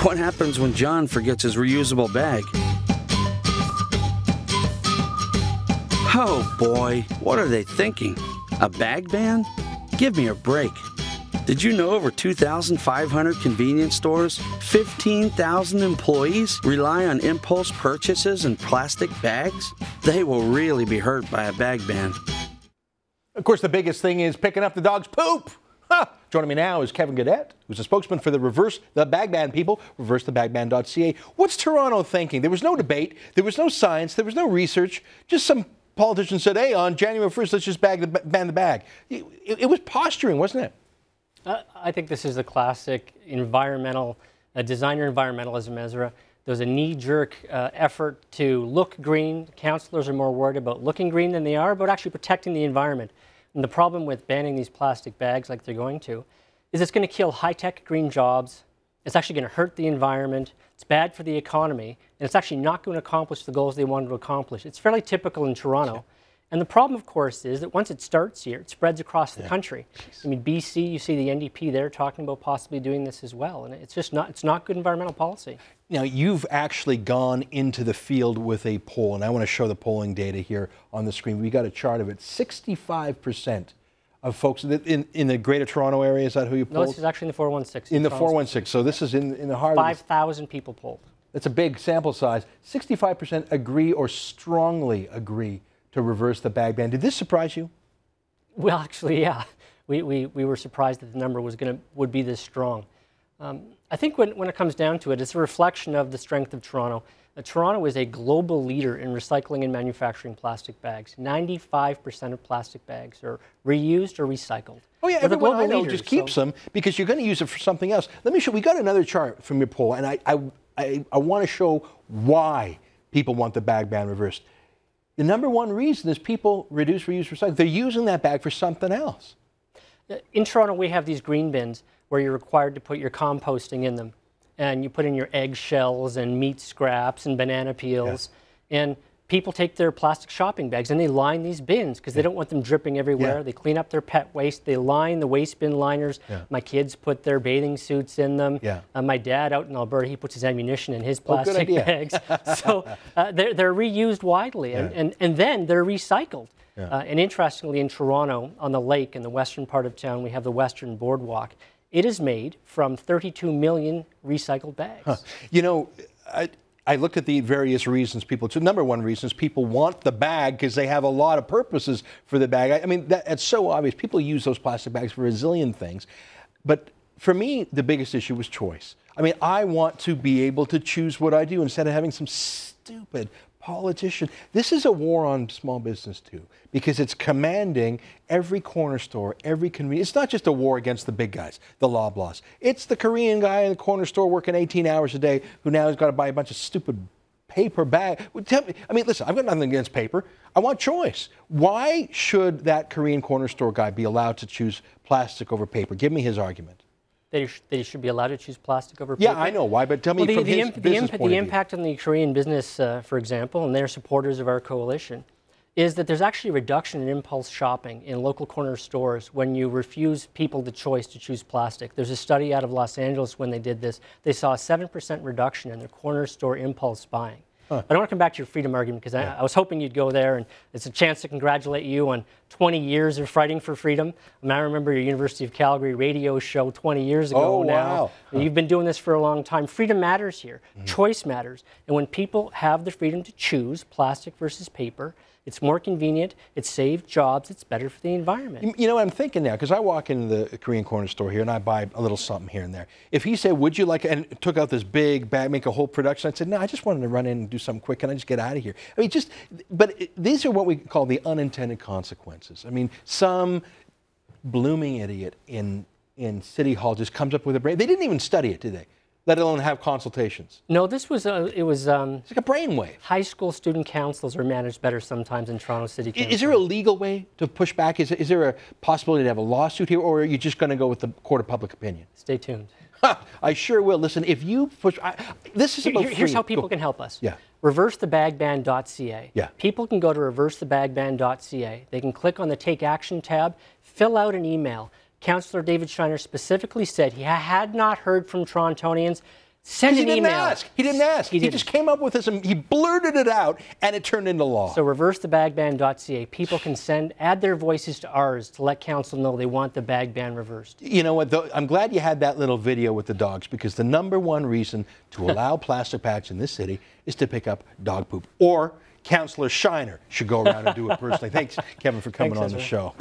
What happens when John forgets his reusable bag? Oh boy, what are they thinking? A bag ban? Give me a break. Did you know over 2,500 convenience stores, 15,000 employees rely on impulse purchases and plastic bags? They will really be hurt by a bag ban. Of course, the biggest thing is picking up the dog's poop. Joining me now is Kevin Gaudet, who's a spokesman for the bag ban people, reversethebagban.ca. What's Toronto thinking? There was no debate, there was no science, there was no research, just some politicians said, hey, on January 1st, let's just ban the bag. It was posturing, wasn't it? I think this is a classic designer environmentalism, Ezra. There's a knee-jerk effort to look green. Councillors are more worried about looking green than they are about actually protecting the environment. And the problem with banning these plastic bags like they're going to is it's going to kill high-tech green jobs. It's actually going to hurt the environment. It's bad for the economy. And it's actually not going to accomplish the goals they wanted to accomplish. It's fairly typical in Toronto. And the problem, of course, is that once it starts here, it spreads across the country. I mean, BC, you see the NDP there talking about possibly doing this as well. And it's just not good environmental policy. Now, you've actually gone into the field with a poll, and I want to show the polling data here on the screen. We got a chart of it. 65% of folks in the Greater Toronto area, is that who you polled? No, this is actually in the 416. In the 416, so this is in the heart of 5,000 people polled. That's a big sample size. 65% agree or strongly agree to reverse the bag ban. Did this surprise you? Well, actually, yeah. We were surprised that the number would be this strong. I think when it comes down to it, it's a reflection of the strength of Toronto. Toronto is a global leader in recycling and manufacturing plastic bags. 95% of plastic bags are reused or recycled. Oh yeah, everyone I know just keeps them because you're going to use it for something else. Let me show. We got another chart from your poll, and I want to show why people want the bag ban reversed. The number one reason is people reduce, reuse, recycle. They're using that bag for something else. In Toronto, we have these green bins where you're required to put your composting in them. And you put in your egg shells and meat scraps and banana peels. And people take their plastic shopping bags and they line these bins because they don't want them dripping everywhere. They clean up their pet waste. They line the waste bin liners. My kids put their bathing suits in them. My dad out in Alberta, he puts his ammunition in his plastic bags. So they're reused widely and then they're recycled. And interestingly, in Toronto, on the lake in the western part of town, we have the Western Boardwalk. It is made from 32 million recyclled bags. You know, I looked at the various reasons people, so number one reason is people want the bag because they have a lot of purposes for the bag. I mean, that's so obvious. People use those plastic bags for a zillion things. But for me, the biggest issue was choice. I mean, I want to be able to choose what I do instead of having some stupid politician. This is a war on small business too, because it's commanding every corner store, every convenience. It's not just a war against the big guys, the Loblaws. It's the Korean guy in the corner store working 18 hours a day who now has got to buy a bunch of stupid paper bag. I mean, listen, I've got nothing against paper. I want choice. Why should that Korean corner store guy be allowed to choose plastic over paper? Give me his argument. They should be allowed to choose plastic over paper? Yeah, I know why, but tell me from his business point of view. The impact on the Korean business, for example, and they're supporters of our coalition, is that there's actually a reduction in impulse shopping in local corner stores when you refuse people the choice to choose plastic. There's a study out of Los Angeles when they did this. They saw a 7% reduction in their corner store impulse buying. I don't want to come back to your freedom argument because I was hoping you'd go there, and it's a chance to congratulate you on 20 years of fighting for freedom. I mean, I remember your University of Calgary radio show 20 years ago now. You've been doing this for a long time. Freedom matters here. Choice matters. And when people have the freedom to choose plastic versus paper, it's more convenient, it saves jobs, it's better for the environment. You know what I'm thinking now, because I walk into the Korean corner store here and I buy a little something here and there. If he said, would you like, and took out this big bag, make a whole production, I'd say, no, I just wanted to run in and do something quick. Can I just get out of here? I mean, these are what we call the unintended consequences. I mean, some blooming idiot in City Hall just comes up with a brain. They didn't even study it, did they? Let alone have consultations. No, this was it's like a brainwave. High school student councils are managed better sometimes in Toronto City Council. Is there a legal way to push back? Is there a possibility to have a lawsuit here, or are you just going to go with the court of public opinion? Stay tuned. I sure will. Listen, if you push, this is about Here's how people can help us. Yeah. Reversethebagban.ca. Yeah. People can go to reversethebagban.ca. They can click on the Take Action tab, fill out an email. Councillor David Shiner specifically said he had not heard from Torontonians. Send an he didn't email. ask. He didn't ask. He just came up with this, and he blurted it out, and it turned into law. So reversetheBagBan.ca. People can add their voices to ours to let council know they want the bag ban reversed. You know what, though? I'm glad you had that little video with the dogs, because the #1 reason to allow plastic bags in this city is to pick up dog poop. Or Councillor Shiner should go around and do it personally. Thanks, Kevin, for coming on the show.